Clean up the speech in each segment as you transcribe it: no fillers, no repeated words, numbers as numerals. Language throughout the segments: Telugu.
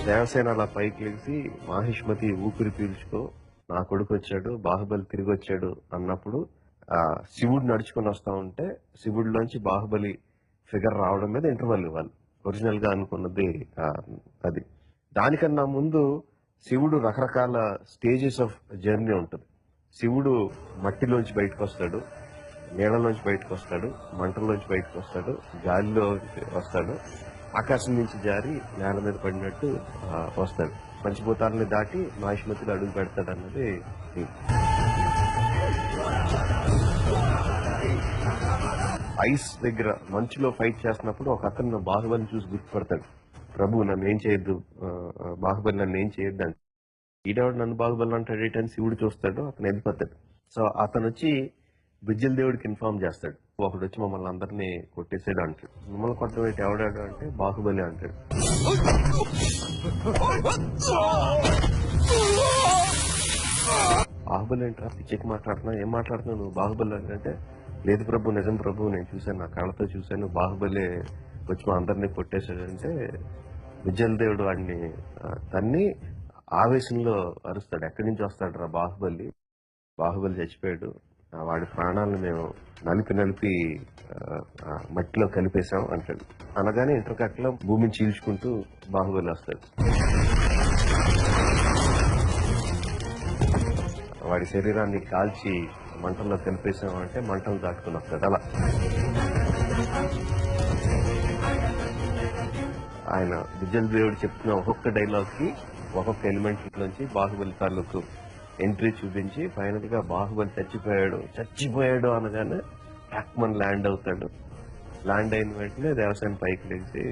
దేవసేన అలా పైకి లేచి మాహిష్మతి ఊపిరి పీల్చుకో నా కొడుకు వచ్చాడు బాహుబలి తిరిగి వచ్చాడు అన్నప్పుడు శివుడు నడుచుకొని వస్తా ఉంటే శివుడిలోంచి బాహుబలి ఫిగర్ రావడం మీద ఇంటర్వెల్ ఇవ్వాలి ఒరిజినల్ గా అనుకున్నది అది. దానికన్నా ముందు శివుడు రకరకాల స్టేజెస్ ఆఫ్ జర్నీ ఉంటుంది. శివుడు మట్టిలోంచి బయటకు వస్తాడు, నీళ్ళలోంచి బయటకు వస్తాడు, మంటల్లోంచి బయటకు వస్తాడు, గాలిలో వస్తాడు, ఆకాశం నుంచి జారి నేల మీద పడినట్టు వస్తాడు. పంచభూతాలని దాటి మాహిష్మతిలో అడుగు పెడతాడు అన్నది. ఐస్ దగ్గర మంచులో ఫైట్ చేస్తున్నప్పుడు ఒక అతను బాహుబలిని చూసి గుర్తుపడతాడు. ప్రభు నన్ను ఏం చేయొద్దు, బాహుబలి నన్ను ఏం చేయొద్దు అని. ఈడేవాడు నన్ను బాహుబలి అంటాడు అని శివుడు చూస్తాడు, అతను వెళ్ళిపోతాడు. సో అతను వచ్చి బిజ్జల దేవుడికి ఇన్ఫార్మ్ చేస్తాడు, ఒకడు వచ్చి మమ్మల్ని అందరినీ కొట్టేసాడు అంటాడు. మమ్మల్ని కొట్టబెట్టి ఎవడాడు అంటే బాహుబలి అంటాడు. బాహుబలి ఏంట్రా పిచ్చికి మాట్లాడుతున్నా, ఏం మాట్లాడుతున్నావు నువ్వు బాహుబలి అంటే, లేదు ప్రభు నిజం ప్రభు నేను చూశాను, నా కళ్ళతో చూశాను, బాహుబలి వచ్చి మా అందరినీ కొట్టేశాడు అంటే బిజ్జల దేవుడు వాడిని తన్ని ఆవేశంలో అరుస్తాడు. ఎక్కడి నుంచి వస్తాడు రా బాహుబలి, బాహుబలి చచ్చిపోయాడు, వాడి ప్రాణాలను మేము నలిపి మట్టిలో కలిపేశాం అంటాడు. అనగానే ఇంటర్కట్లో భూమిని చీల్చుకుంటూ బాహుబలి వస్తాడు. వాడి శరీరాన్ని కాల్చి మంటల్లో కలిపేశాం అంటే మంటలు దాటుకుని వస్తాడు. అలా ఆయన బిజ్జల దేవుడు చెప్తున్న ఒక్కొక్క డైలాగ్ కి ఒక్కొక్క ఎలిమెంట్ నుంచి బాహుబలి తాలూకు ఎంట్రీ చూపించి ఫైనల్ గా బాహుబలి చచ్చిపోయాడు అనగానే టాక్మన్ ల్యాండ్ అవుతాడు. ల్యాండ్ అయిన వెంటనే దేవసేన పైకి లేచి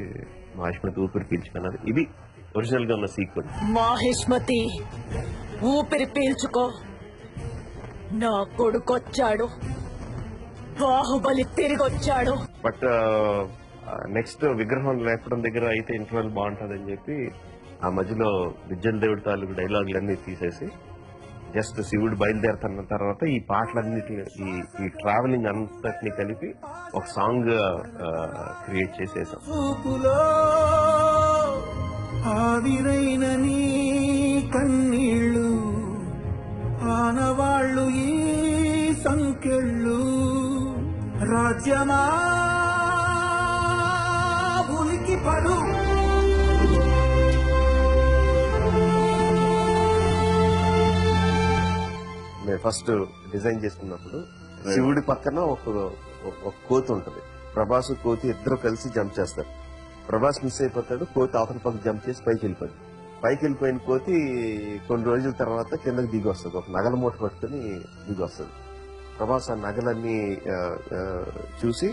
మాహిష్మతి ఊపిరి పీల్చుకున్నది. ఇది ఒరిజినల్ గా ఉన్న సీక్వెన్స్. మాహిష్మతి ఊపిరి పీల్చుకో, నా కొడుకొచ్చాడు, బాహుబలి తిరిగొచ్చాడు. బట్ నెక్స్ట్ విగ్రహం లేపడం దగ్గర అయితే ఇంటర్వెల్ బాగుంటదని చెప్పి ఆ మధ్యలో బిజ్జల దేవుడి తాలూకు డైలాగులన్నీ తీసేసి జస్ట్ శివుడు బయలుదేరుతున్న తర్వాత ఈ పాటలన్నిటి ఈ ట్రావెలింగ్ అంతటిని కలిపి ఒక సాంగ్ క్రియేట్ చేసేసాం. ఆవిరైన నీ కన్నీళ్ళు ఆనవాళ్ళు ఈ సంకెళ్ళు రాజ్యమా ఉనికి పడు. నేను ఫస్ట్ డిజైన్ చేసుకున్నప్పుడు శివుడి పక్కన ఒక కోతి ఉంటది. ప్రభాస్ కోతి ఇద్దరు కలిసి జంప్ చేస్తారు. ప్రభాస్ మిస్ అయిపోతాడు, కోతి అవతల పక్క జంప్ చేసి పైకి వెళ్ళిపోయింది. పైకి వెళ్ళిపోయిన కోతి కొన్ని రోజుల తర్వాత కిందకి దిగి వస్తుంది, ఒక నగల మూట పట్టుకుని దిగి వస్తుంది. ప్రభాస్ ఆ నగలన్నీ చూసి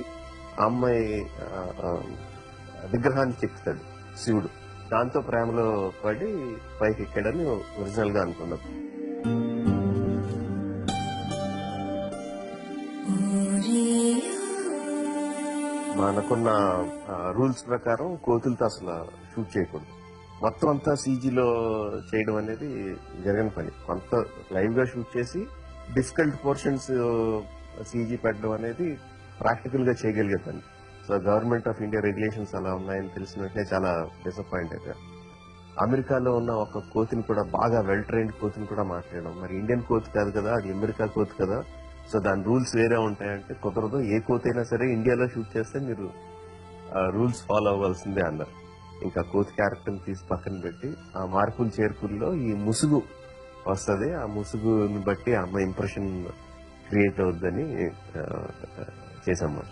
ఆ అమ్మాయి విగ్రహాన్ని చెక్కుతాడు శివుడు. దాంతో ప్రేమలో పడి పైకి ఎక్కాడని ఒరిజినల్ గా అనుకున్నాం. మనకున్న రూల్స్ ప్రకారం కోతులతో అసలు షూట్ చేయకూడదు. మొత్తం అంతా సీజీలో చేయడం అనేది జరగని పని. కొంత లైవ్ గా షూట్ చేసి డిఫికల్ట్ పోర్షన్స్ సీజీ పెట్టడం అనేది ప్రాక్టికల్ గా చేయగలిగే పని. So government of India regulations అలా ఉన్నాయని తెలిసిన వెంటనే చాలా డిసప్పాయింట్ అయిపోయారు. అమెరికాలో ఉన్న ఒక కోతిని కూడా బాగా వెల్ ట్రైన్డ్ కోతిని కూడా మాట్లాడడం, మరి ఇండియన్ కోతి కాదు కదా, అది అమెరికా కోతి కదా, సో దాని రూల్స్ వేరే ఉంటాయంటే కుదరదు, ఏ కోతి అయినా సరే ఇండియాలో షూట్ చేస్తే మీరు రూల్స్ ఫాలో అవ్వాల్సిందే అన్నారు. ఇంకా కోతి క్యారెక్టర్ తీసి పక్కన పెట్టి ఆ మార్పులు చేర్పుల్లో ఈ ముసుగు వస్తుంది, ఆ ముసుగుని బట్టి ఆ అమ్మాయి ఇంప్రెషన్ క్రియేట్ అవుద్దని చేసాం మాట.